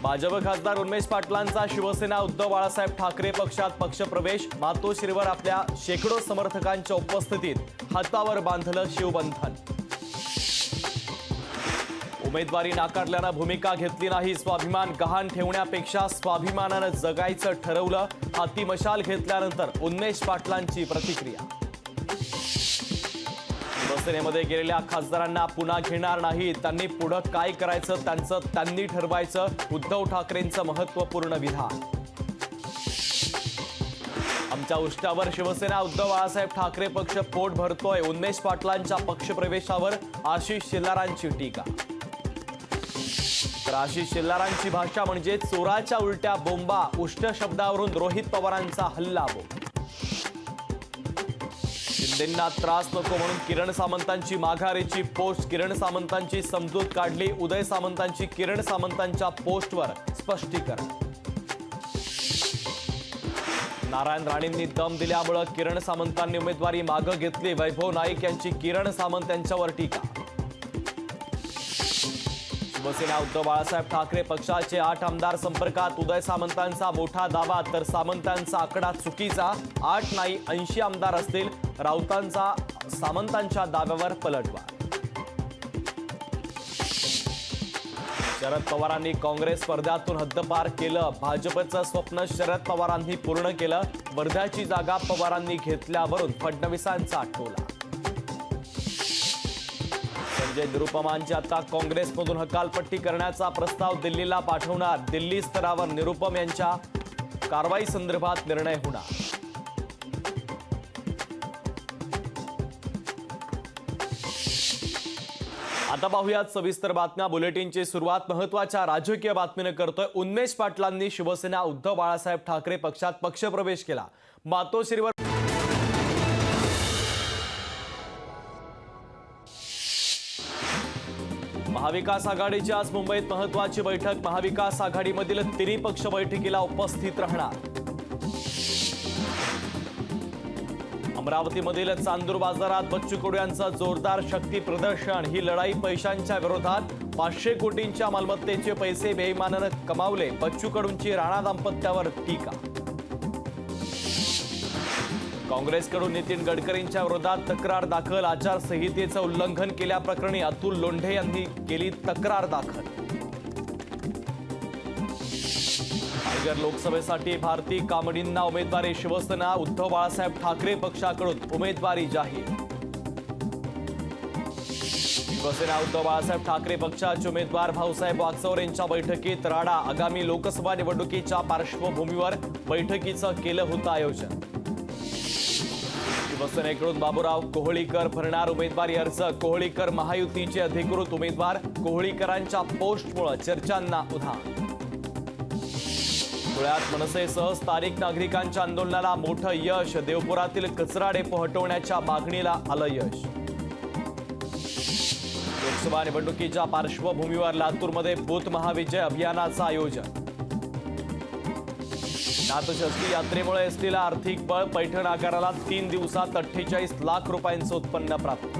भाजप खासदार उन्मेष पाटलांचा शिवसेना उद्धव बाळासाहेब ठाकरे पक्षात पक्षप्रवेश। मातोश्रीवर आपल्या शेकडो समर्थकांच्या उपस्थितीत हातावर बांधलं शिवबंधन। उमेदवारी नाकारल्यानं भूमिका घेतली नाही। स्वाभिमान गहाण ठेवण्यापेक्षा स्वाभिमानानं जगायचं ठरवलं। हाती मशाल घेतल्यानंतर उन्मेष पाटलांची प्रतिक्रिया। शिवसेनेमध्ये गेलेल्या खासदारांना पुन्हा घेणार नाही। त्यांनी पुढे काय करायचं त्यांचं त्यांनी ठरवायचं। उद्धव ठाकरेंचं महत्त्वपूर्ण विधान। आमच्या उष्टावर शिवसेना उद्धव बाळासाहेब ठाकरे पक्ष पोट भरतोय। उन्मेष पाटलांच्या पक्षप्रवेशावर आशिष शेलारांची टीका। तर आशिष शेलारांची भाषा म्हणजे चोराच्या उलट्या बोंबा। उष्ट शब्दावरून रोहित पवारांचा हल्लाबोल। शिंदेंना त्रास नको म्हणून किरण सामंतांची माघारीची पोस्ट। किरण सामंतांची समजूत काढली। उदय सामंतांची किरण सामंतांच्या पोस्टवर स्पष्टीकरण। नारायण राणेंनी दम दिल्यामुळे किरण सामंतांनी उमेदवारी मागे घेतली। वैभव नाईक यांची किरण सामंत यांच्यावर टीका। शिवसेना उद्धव बाळासाहेब ठाकरे पक्षाचे 8 आमदार संपर्कात। उदय सामंतांचा मोठा दावा तर सामंतांचा आकडा चुकीचा। 8 नाही 80 आमदार असतील। राऊतांचा सामंतांच्या दाव्यावर पलटवार। शरद पवारांनी काँग्रेस स्पर्धातून हद्दपार केलं। भाजपचं स्वप्न शरद पवारांनी पूर्ण केलं। वर्ध्याची जागा पवारांनी घेतल्यावरून फडणवीसांचा टोला। संजय निरुपमांची आता काँग्रेसमधून हकालपट्टी करण्याचा प्रस्ताव दिल्लीला पाठवणार। दिल्ली स्तरावर निरुपम यांच्या कारवाई संदर्भात निर्णय होणार। आता पाहूयात सविस्तर बातम्या। बुलेटिनची सुरुवात महत्त्वाच्या राजकीय बातमीने करतोय। उन्मेष पाटलांनी शिवसेना उद्धव बाळासाहेब ठाकरे पक्षात पक्षप्रवेश केला। मातोश्रीवर महाविकास आघाडीची आज मुंबईत महत्त्वाची बैठक। महाविकास आघाडीमधील तिन्ही पक्ष बैठकीला उपस्थित राहणार। अमरावतीमधील चांदूर बाजारात बच्चू कडू यांचं जोरदार शक्ती प्रदर्शन। ही लढाई पैशांच्या विरोधात। 500 कोटींच्या मालमत्तेचे पैसे बेईमानानं कमावले। बच्चू कडूंची राणा दाम्पत्यावर टीका। काँग्रेसकडून नितीन गडकरींच्या विरोधात तक्रार दाखल। आचारसंहितेचं उल्लंघन केल्याप्रकरणी अतुल लोंढे यांनी केली तक्रार दाखल। पालघर लोकसभेसाठी भारती कामडींना उमेदवारी। शिवसेना उद्धव बाळासाहेब ठाकरे पक्षाकडून उमेदवारी जाहीर। शिवसेना उद्धव बाळासाहेब ठाकरे पक्षाचे उमेदवार भाऊसाहेब वागचौर यांच्या बैठकीत राडा। आगामी लोकसभा निवडणुकीच्या पार्श्वभूमीवर बैठकीचं केलं होतं आयोजन। शिवसेनेकडून बाबूराव कोहळीकर भरणार उमेदवारी अर्ज। कोहळीकर महायुतीचे अधिकृत उमेदवार। कोहळीकरांच्या पोस्टमुळे चर्चांना उधाण। धुळ्यात मनसेसह स्थानिक नागरिकांच्या आंदोलनाला मोठं यश। देवपुरातील कचरा डेपो हटवण्याच्या मागणीला आलं यश। लोकसभा निवडणुकीच्या पार्श्वभूमीवर लातूरमध्ये बूथ महाविजय अभियानाचं आयोजन। नाथषष्ठी यात्रेमुळे एसटीला आर्थिक बळ। पैठण आगाराला 3 दिवसात 48 लाख रुपयांचं उत्पन्न प्राप्त।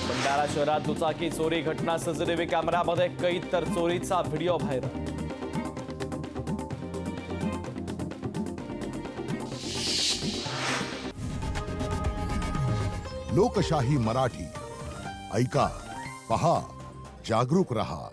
भंडारा शहरात दुचाकी चोरी घटना। सीसीटीव्ही कॅमेऱ्यामध्ये कैद तर चोरीचा व्हिडिओ व्हायरल। लोकशाही मराठी ऐका, पहा, जागरूक रहा।